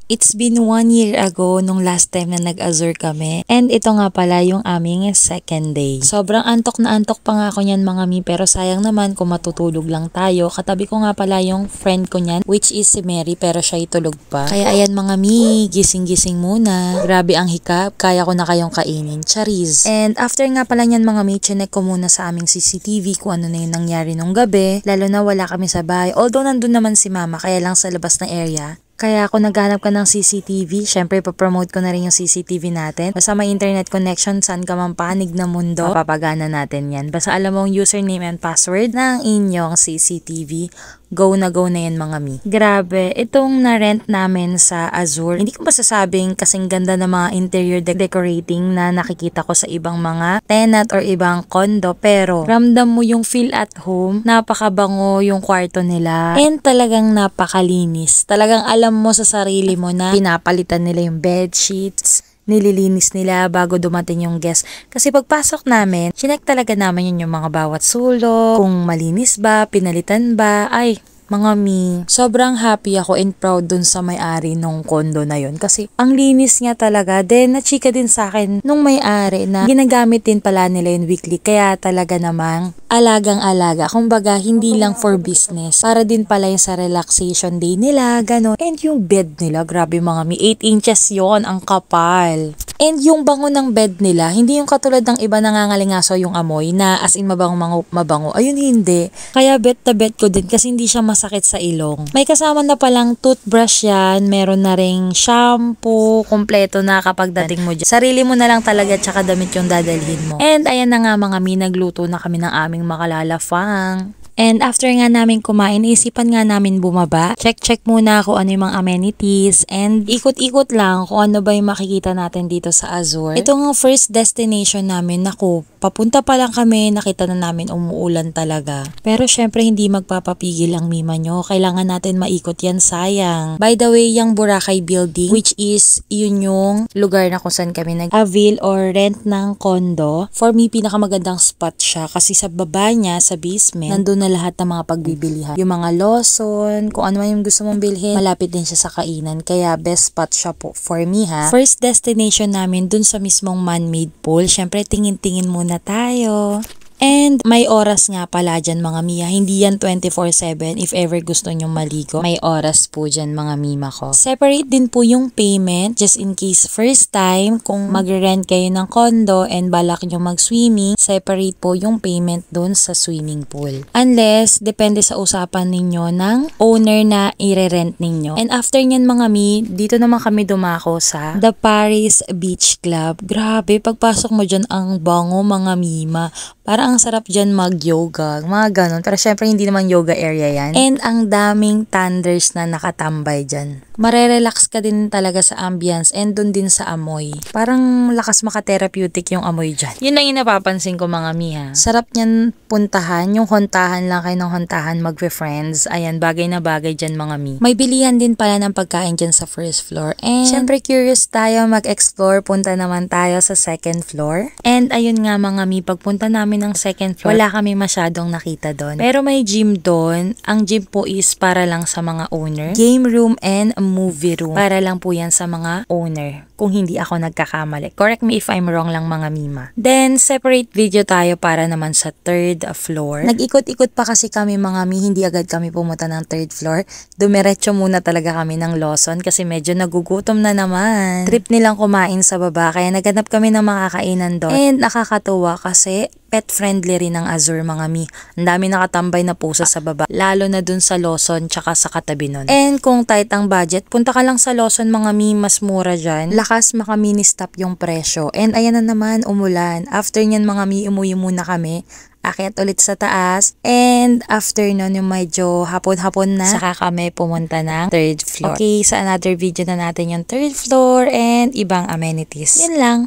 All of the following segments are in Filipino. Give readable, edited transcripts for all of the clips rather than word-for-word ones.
It's been 1 year ago nung last time na nag-Azure kami. And ito nga pala yung aming second day. Sobrang antok na antok pa nga ako niyan mga mi, pero sayang naman kung matutulog lang tayo. Katabi ko nga pala yung friend ko niyan, which is si Mary, pero siya itulog pa. Kaya ayan mga mi, gising-gising muna. Grabe ang hikap, kaya ko na kayong kainin. Charis. And after nga pala niyan mga mi, chinek ko muna sa aming CCTV kung ano na yung nangyari nung gabi. Lalo na wala kami sa bahay. Although nandun naman si mama, kaya lang sa labas ng area. Kaya ako naghanap ka ng CCTV, syempre ipapromote ko na rin yung CCTV natin. Basta may internet connection, saan ka man panig na mundo, mapapagana natin yan. Basta alam mo yung username and password ng inyong CCTV, go na yan mga mi. Grabe, itong na-rent namin sa Azure, hindi ko masasabing kasing ganda ng mga interior decorating na nakikita ko sa ibang mga tenant or ibang condo, pero ramdam mo yung feel at home, napakabango yung kwarto nila, and talagang napakalinis. Talagang alam mo sa sarili mo na pinapalitan nila yung bed sheets, nililinis nila bago dumating yung guest. Kasi pagpasok namin, chinek talaga namin yun yung mga bawat sulok, kung malinis ba, pinalitan ba, ay mga mi, sobrang happy ako and proud dun sa may-ari nung condo na yun. Kasi ang linis niya talaga. Then, nachika din sa akin nung may-ari na ginagamit din pala nila yun weekly. Kaya talaga namang alagang-alaga. Kumbaga, hindi lang for business. Para din pala yung sa relaxation day nila, gano'n. And yung bed nila, grabe mga mi, 8 inches yon, ang kapal. And yung bango ng bed nila, hindi yung katulad ng iba nangangalingaso yung amoy na as in mabango. Ayun hindi. Kaya bet na bet ko din kasi hindi siya masakit sa ilong. May kasama na palang toothbrush yan, meron na ring shampoo, kompleto na kapag dating mo dyan. Sarili mo na lang talaga tsaka damit yung dadalhin mo. And ayan na nga mga mi, nagluto na kami ng aming makalalafang. And after nga namin kumain, isipan nga namin bumaba. Check muna kung ano yung mga amenities and ikot-ikot lang kung ano ba yung makikita natin dito sa Azure. Ito nga first destination namin. Naku, papunta pa lang kami, nakita na namin umuulan talaga. Pero syempre hindi magpapapigil ang mima nyo. Kailangan natin maikot yan, sayang. By the way, yung Boracay building, which is yun yung lugar na kung saan kami nag-avail or rent ng condo. For me, pinakamagandang spot siya kasi sa baba niya, sa basement, nandun na lahat ng mga pagbibilihan. Yung mga Lawson, kung ano man yung gusto mong bilhin, malapit din siya sa kainan. Kaya best spot siya po for me ha. First destination namin dun sa mismong man-made pool. Syempre tingin-tingin muna tayo. And may oras nga pala dyan mga miya. Hindi yan 24/7 if ever gusto nyong maligo. May oras po dyan mga mima ko. Separate din po yung payment just in case first time kung mag-rent kayo ng condo and balak nyo mag-swimming, separate po yung payment dun sa swimming pool. Unless, depende sa usapan ninyo ng owner na i-rent ninyo. And after nyan mga mi, dito naman kami dumako sa The Paris Beach Club. Grabe, pagpasok mo dyan ang bango mga mima. Parang ang sarap dyan mag-yoga, mga ganun. Pero syempre hindi naman yoga area yan. And ang daming thunders na nakatambay dyan. Marerelax ka din talaga sa ambience and dun din sa amoy. Parang lakas maka-therapeutic yung amoy dyan. Yun lang yung napapansin ko mga miha. Sarap niyan puntahan, yung hontahan lang kayo ng hontahan magbe-friends. Ayan, bagay na bagay dyan mga mi. May bilihan din pala ng pagkain dyan sa first floor. And syempre curious tayo mag-explore, punta naman tayo sa second floor. And ayun nga mga mi, pagpunta namin ng second floor, wala kami masyadong nakita doon. Pero may gym doon. Ang gym po is para lang sa mga owner. Game room and movie room. Para lang po yan sa mga owner. Kung hindi ako nagkakamali. Correct me if I'm wrong lang mga mima. Then, separate video tayo para naman sa third floor. Nag-ikot-ikot pa kasi kami mga mi. Hindi agad kami pumunta ng third floor. Dumiretso muna talaga kami ng Lawson kasi medyo nagugutom na naman. Trip nilang kumain sa baba. Kaya naghanap kami ng makakainan doon. And nakakatuwa kasi pet-friendly rin ng Azure mga mi. Ang dami nakatambay na pusa sa baba. Lalo na dun sa Lawson tsaka sa katabi nun. And kung tight ang budget, punta ka lang sa Lawson mga mi, mas mura dyan. Lakas maka-mini-stop yung presyo. And ayan na naman, umulan. After nyan mga mi, umuwi muna kami. Akyat ulit sa taas. And after nun, yung medyo hapon-hapon na, saka kami pumunta ng third floor. Okay, sa another video na natin yung third floor and ibang amenities. Yun lang.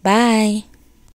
Bye!